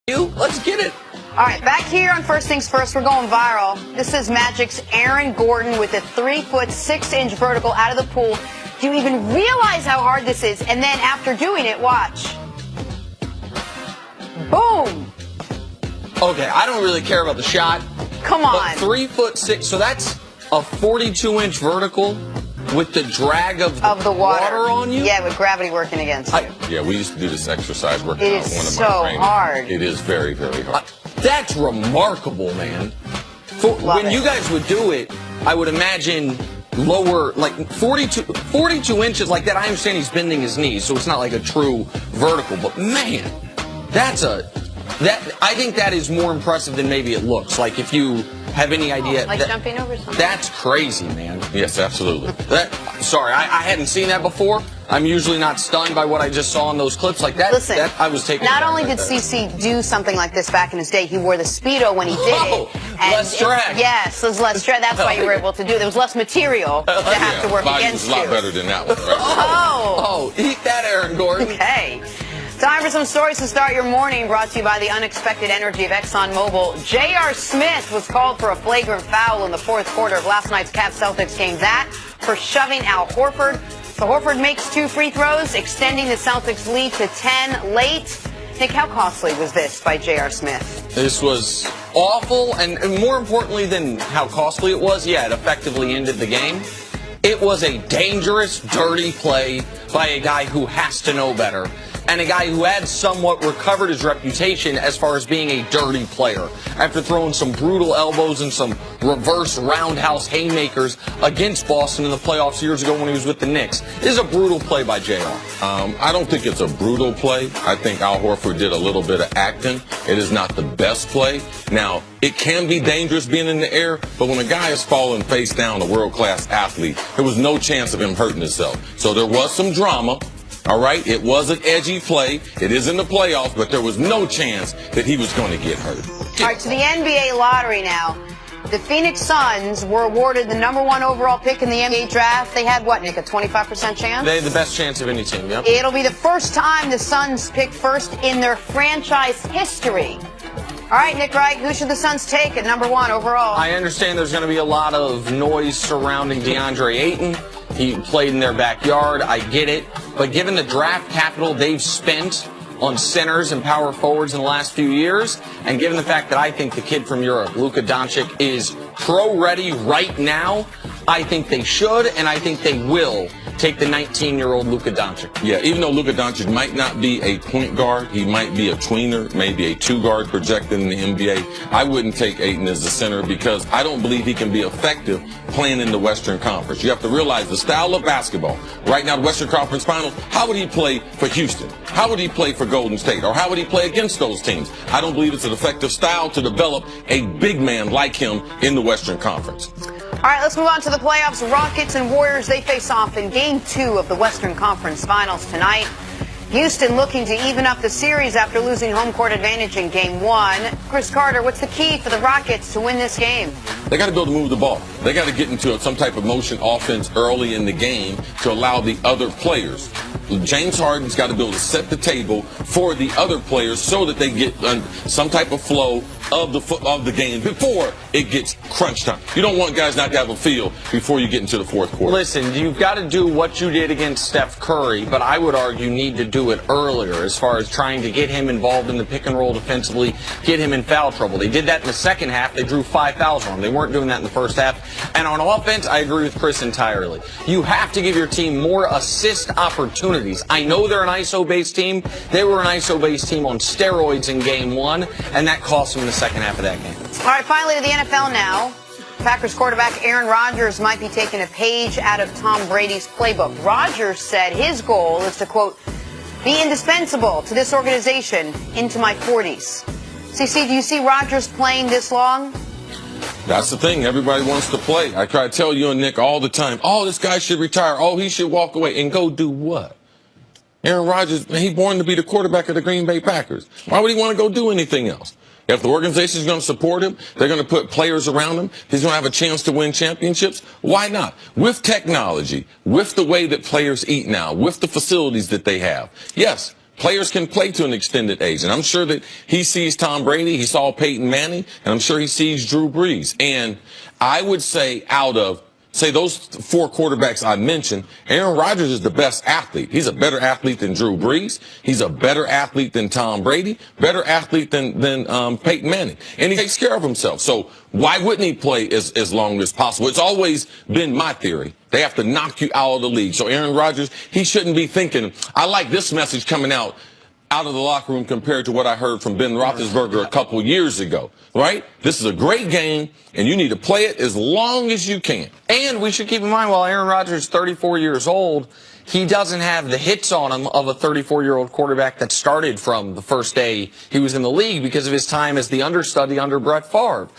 Let's get it. All right, back here on First Things First, we're going viral. This is Magic's Aaron Gordon with a 3-foot 6-inch vertical out of the pool. Do you even realize how hard this is? And then after doing it, watch. Boom. Okay, I don't really care about the shot. Come on. But 3'6", so that's a 42-inch vertical with the drag of the water on you? Yeah, with gravity working against you. Yeah, we used to do this exercise working It out is with one of so my trainers. hard. It is very, very hard. That's remarkable, man. When you guys would do it, I would imagine lower, like 42 inches like that. I understand he's bending his knees, so it's not like a true vertical. But man, I think that is more impressive than maybe it looks. Like if you have any idea. Like jumping over something. That's crazy, man. Yes, absolutely. Sorry, I hadn't seen that before. I'm usually not stunned by what I just saw in those clips like that. Listen, I was taken. Not only did CC do something like this back in his day, he wore the Speedo when he did it. And less drag. Yes, there's less drag. That's why you were able to do it. There was less material to have to work against you. Body was a lot better than that one. Right? Oh, eat that, Aaron Gordon. Okay. Time for some stories to start your morning, brought to you by the unexpected energy of ExxonMobil. J.R. Smith was called for a flagrant foul in the fourth quarter of last night's CAVS Celtics game. That for shoving Al Horford. So Horford makes 2 free throws, extending the Celtics lead to 10 late. Nick, how costly was this by J.R. Smith? This was awful, and more importantly than how costly it was, yeah, it effectively ended the game. It was a dangerous, dirty play by a guy who has to know better, and a guy who had somewhat recovered his reputation as far as being a dirty player after throwing some brutal elbows and some reverse roundhouse haymakers against Boston in the playoffs years ago when he was with the Knicks. This is a brutal play by J.R. I don't think it's a brutal play. I think Al Horford did a little bit of acting. It is not the best play. Now, it can be dangerous being in the air, but when a guy is falling face down, a world-class athlete, there was no chance of him hurting himself. So there was some drama. All right, it was an edgy play. It is in the playoffs, but there was no chance that he was going to get hurt. All right, to the NBA lottery now. The Phoenix Suns were awarded the #1 overall pick in the NBA draft. They had, what, Nick, a 25% chance? They had the best chance of any team, yep. It'll be the first time the Suns picked first in their franchise history. All right, Nick Wright, who should the Suns take at #1 overall? I understand there's going to be a lot of noise surrounding DeAndre Ayton. He played in their backyard. I get it. But given the draft capital they've spent on centers and power forwards in the last few years, and given the fact that I think the kid from Europe, Luka Doncic, is pro-ready right now, I think they should, and I think they will take the 19-year-old Luka Doncic. Yeah, even though Luka Doncic might not be a point guard, he might be a tweener, maybe a 2-guard projected in the NBA. I wouldn't take Ayton as the center because I don't believe he can be effective playing in the Western Conference. You have to realize the style of basketball. Right now, the Western Conference Finals, how would he play for Houston? How would he play for Golden State? Or how would he play against those teams? I don't believe it's an effective style to develop a big man like him in the Western Conference. All right, let's move on to the playoffs. Rockets and Warriors, they face off in Game 2 of the Western Conference Finals tonight. Houston looking to even up the series after losing home court advantage in Game 1. Chris Carter, what's the key for the Rockets to win this game? They got to be able to move the ball. They got to get into some type of motion offense early in the game to allow the other players. James Harden's got to be able to set the table for the other players so that they get some type of flow of the game before it gets crunch time. You don't want guys not to have a feel before you get into the fourth quarter. Listen, you've got to do what you did against Steph Curry, but I would argue you need to do it earlier as far as trying to get him involved in the pick and roll defensively, get him in foul trouble. They did that in the second half. They drew 5 fouls on him. They weren't doing that in the first half. And on offense, I agree with Chris entirely. You have to give your team more assist opportunities. I know they're an ISO-based team. They were an ISO-based team on steroids in Game 1, and that cost them in the second half of that game. All right, finally to the NFL now. Packers quarterback Aaron Rodgers might be taking a page out of Tom Brady's playbook. Rodgers said his goal is to, quote, be indispensable to this organization into my 40s. CC, do you see Rodgers playing this long? That's the thing. Everybody wants to play. I try to tell you and Nick all the time, oh, this guy should retire. Oh, he should walk away. And go do what? Aaron Rodgers, man, he's born to be the quarterback of the Green Bay Packers. Why would he want to go do anything else? If the organization is going to support him, they're going to put players around him, he's going to have a chance to win championships, why not? With technology, with the way that players eat now, with the facilities that they have, yes, Players can play to an extended age, and I'm sure that he sees Tom Brady, he saw Peyton Manning, and I'm sure he sees Drew Brees. And I would say out of, say, those 4 quarterbacks I mentioned, Aaron Rodgers is the best athlete. He's a better athlete than Drew Brees. He's a better athlete than Tom Brady, better athlete than Peyton Manning. And he takes care of himself. So why wouldn't he play as long as possible? It's always been my theory. They have to knock you out of the league. So Aaron Rodgers, he shouldn't be thinking, I like this message coming out of the locker room compared to what I heard from Ben Roethlisberger a couple years ago, right? This is a great game, and you need to play it as long as you can. And we should keep in mind, while Aaron Rodgers is 34 years old, he doesn't have the hits on him of a 34-year-old quarterback that started from the first day he was in the league because of his time as the understudy under Brett Favre.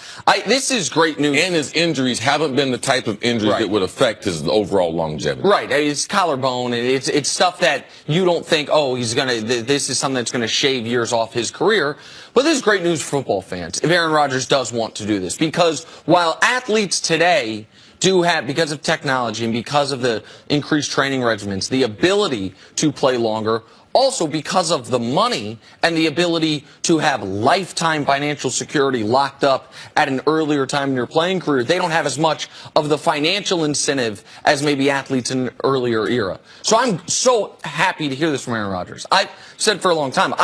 This is great news. And his injuries haven't been the type of injuries that would affect his overall longevity. Right. It's collarbone. It's stuff that you don't think, oh, this is something that's going to shave years off his career. But this is great news for football fans if Aaron Rodgers does want to do this. Because while athletes today do have, because of technology and because of the increased training regimens, the ability to play longer, also because of the money and the ability to have lifetime financial security locked up at an earlier time in your playing career, they don't have as much of the financial incentive as maybe athletes in an earlier era. So I'm so happy to hear this from Aaron Rodgers. I've said for a long time,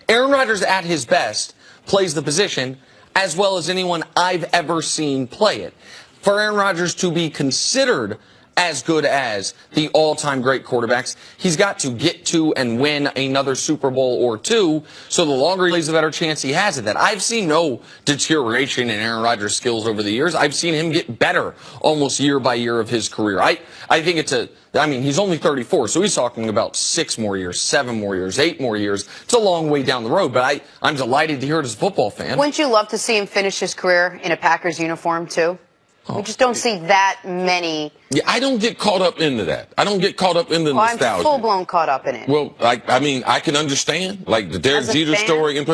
Aaron Rodgers at his best plays the position as well as anyone I've ever seen play it. For Aaron Rodgers to be considered as good as the all-time great quarterbacks, he's got to get to and win another Super Bowl or 2, so the longer he plays, the better chance he has at that. I've seen no deterioration in Aaron Rodgers' skills over the years. I've seen him get better almost year by year of his career. I think he's only 34, so he's talking about 6 more years, 7 more years, 8 more years. It's a long way down the road, but I'm delighted to hear it as a football fan. Wouldn't you love to see him finish his career in a Packers uniform, too? We just don't see that many. Yeah, I don't get caught up into that. I don't get caught up in the nostalgia. I'm full-blown caught up in it. Well, I can understand, like the Derek Jeter story.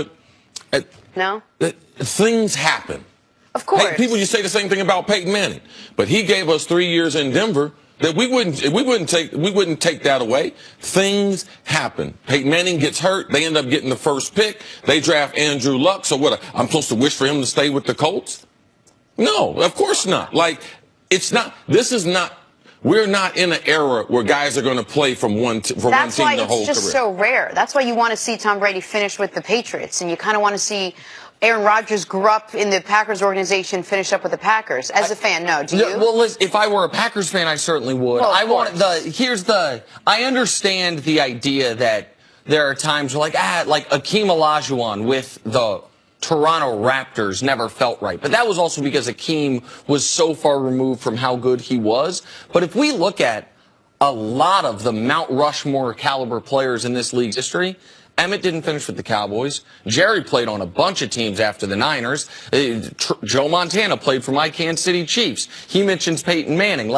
No? Things happen. Of course. Hey, people, you say the same thing about Peyton Manning, but he gave us 3 years in Denver that we wouldn't take that away. Things happen. Peyton Manning gets hurt. They end up getting the first pick. They draft Andrew Luck. So what? I'm supposed to wish for him to stay with the Colts? No, of course not. It's not. This is not. We're not in an era where guys are going to play from one team their whole career. That's why it's just so rare. That's why you want to see Tom Brady finish with the Patriots, and you kind of want to see Aaron Rodgers grew up in the Packers organization, finish up with the Packers. As a fan, no. Do you? Well, listen, if I were a Packers fan, I certainly would. Well, I understand the idea that there are times where, like Akeem Olajuwon with the Toronto Raptors never felt right. But that was also because Akeem was so far removed from how good he was. But if we look at a lot of the Mount Rushmore caliber players in this league's history, Emmett didn't finish with the Cowboys. Jerry played on a bunch of teams after the Niners. Joe Montana played for my Kansas City Chiefs. He mentions Peyton Manning.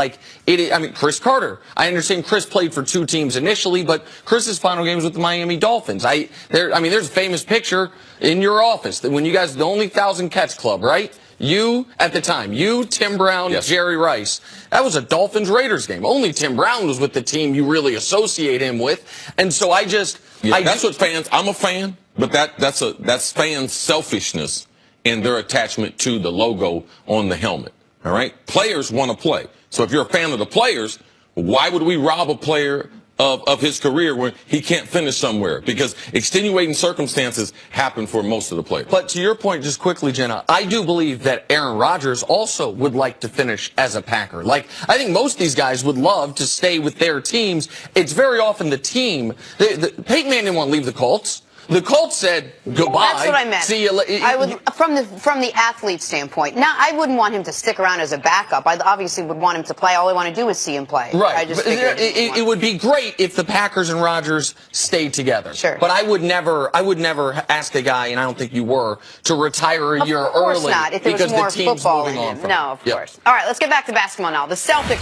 Chris Carter. I understand Chris played for 2 teams initially, but Chris's final game was with the Miami Dolphins. There's a famous picture in your office that when you guys, the only 1,000 catch club, right? You, at the time, Tim Brown, yes. Jerry Rice. That was a Dolphins-Raiders game. Only Tim Brown was with the team you really associate him with. And so that's what fans, I'm a fan, but that's fans' selfishness and their attachment to the logo on the helmet. All right? Players want to play. So if you're a fan of the players, why would we rob a player of his career when he can't finish somewhere? Because extenuating circumstances happen for most of the players. But to your point, just quickly, Jenna, I do believe that Aaron Rodgers also would like to finish as a Packer. I think most of these guys would love to stay with their teams. It's very often the team. Peyton Manning didn't want to leave the Colts. The Colts said goodbye. That's what I meant. See you later. From the athlete standpoint. Now, I wouldn't want him to stick around as a backup. I obviously would want him to play. All I want to do is see him play. Right. It would be great if the Packers and Rodgers stayed together. Sure. But I would never ask a guy, and I don't think you were, to retire a year early. Of course not. If there was more football in him. No, of course. All right, let's get back to basketball now. The Celtics.